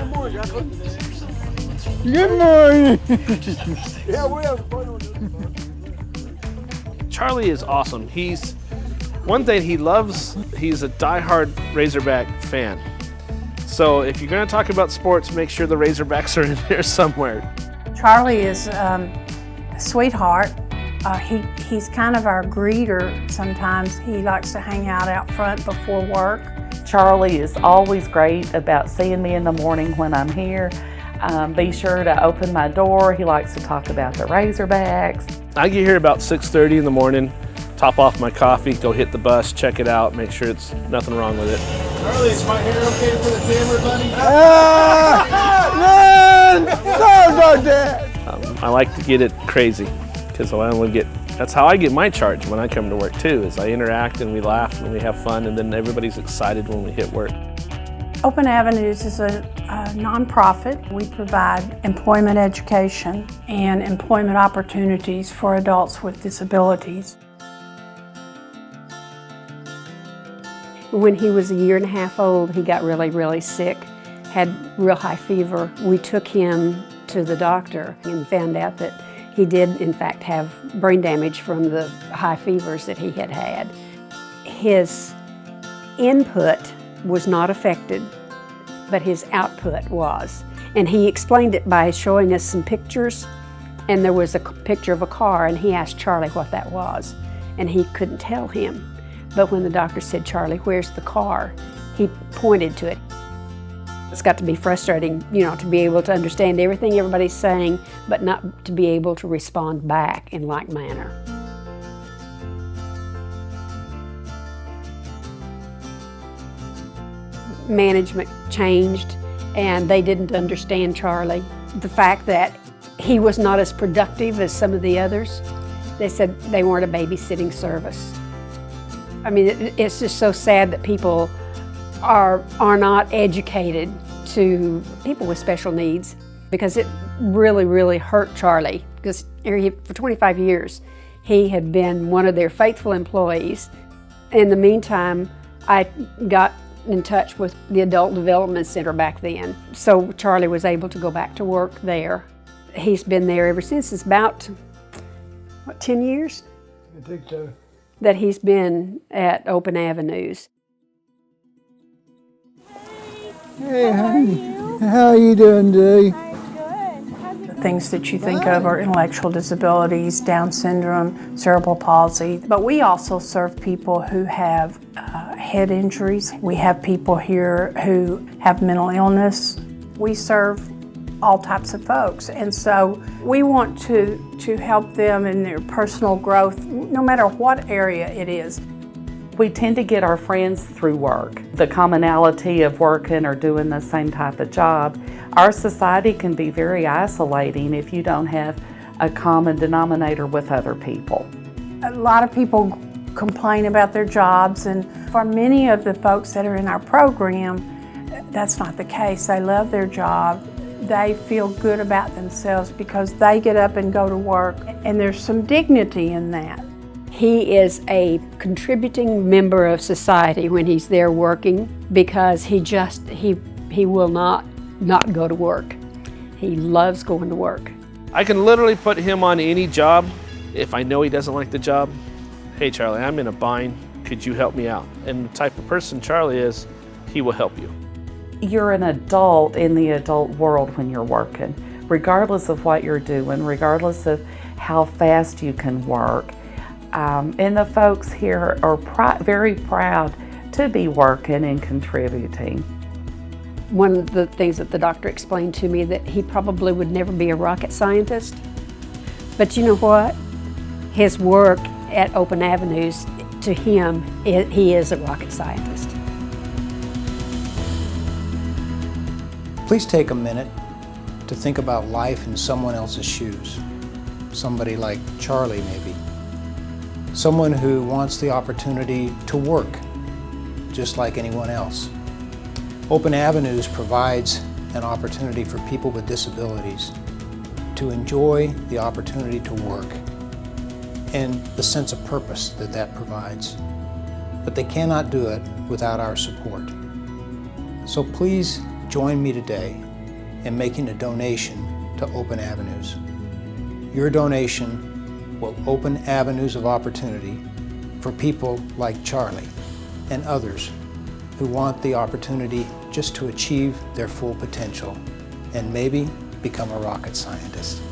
Good morning. Yeah, we have fun with this. Charlie is awesome. He's one thing he loves. He's a diehard Razorback fan. So if you're going to talk about sports, make sure the Razorbacks are in there somewhere. Charlie is a sweetheart. He's kind of our greeter sometimes. He likes to hang out front before work. Charlie is always great about seeing me in the morning when I'm here. Be sure to open my door. He likes to talk about the Razorbacks. I get here about 6:30 in the morning, top off my coffee, go hit the bus, check it out, make sure it's nothing wrong with it. Charlie, is my hair okay for the camera, buddy? Man, sorry about that. I like to get it crazy because that's how I get my charge when I come to work too, is I interact and we laugh and we have fun and then everybody's excited when we hit work. Open Avenues is a nonprofit. We provide employment education and employment opportunities for adults with disabilities. When he was 1.5 years old, he got really, really sick, had real high fever. We took him to the doctor and found out that he did, in fact, have brain damage from the high fevers that he had had. His input was not affected, but his output was. And he explained it by showing us some pictures, and there was a picture of a car, and he asked Charlie what that was, and he couldn't tell him. But when the doctor said, "Charlie, where's the car?" he pointed to it. It's got to be frustrating, to be able to understand everything everybody's saying, but not to be able to respond back in like manner. Management changed, and they didn't understand Charlie. The fact that he was not as productive as some of the others, they said they weren't a babysitting service. I mean, it's just so sad that people are not educated to people with special needs, because it really, really hurt Charlie, because for 25 years he had been one of their faithful employees. In the meantime, I got in touch with the Adult Development Center back then, so Charlie was able to go back to work there. He's been there ever since. It's about, 10 years? I think so. That he's been at Open Avenues. Hey, honey. How are you doing today? The things that you think of are intellectual disabilities, Down syndrome, cerebral palsy. But we also serve people who have head injuries. We have people here who have mental illness. We serve all types of folks, and so we want to help them in their personal growth, no matter what area it is. We tend to get our friends through work. The commonality of working or doing the same type of job. Our society can be very isolating if you don't have a common denominator with other people. A lot of people complain about their jobs, and for many of the folks that are in our program, that's not the case. They love their job. They feel good about themselves because they get up and go to work, and there's some dignity in that. He is a contributing member of society when he's there working, because he will not go to work. He loves going to work. I can literally put him on any job. If I know he doesn't like the job, "Hey Charlie, I'm in a bind, could you help me out?" And the type of person Charlie is, he will help you. You're an adult in the adult world when you're working, regardless of what you're doing, regardless of how fast you can work. And the folks here are very proud to be working and contributing. One of the things that the doctor explained to me, that he probably would never be a rocket scientist. But you know what? His work at Open Avenues, to him, he is a rocket scientist. Please take a minute to think about life in someone else's shoes. Somebody like Charlie, maybe. Someone who wants the opportunity to work, just like anyone else. Open Avenues provides an opportunity for people with disabilities to enjoy the opportunity to work and the sense of purpose that that provides. But they cannot do it without our support. So please join me today in making a donation to Open Avenues. Your donation will open avenues of opportunity for people like Charlie and others who want the opportunity just to achieve their full potential and maybe become a rocket scientist.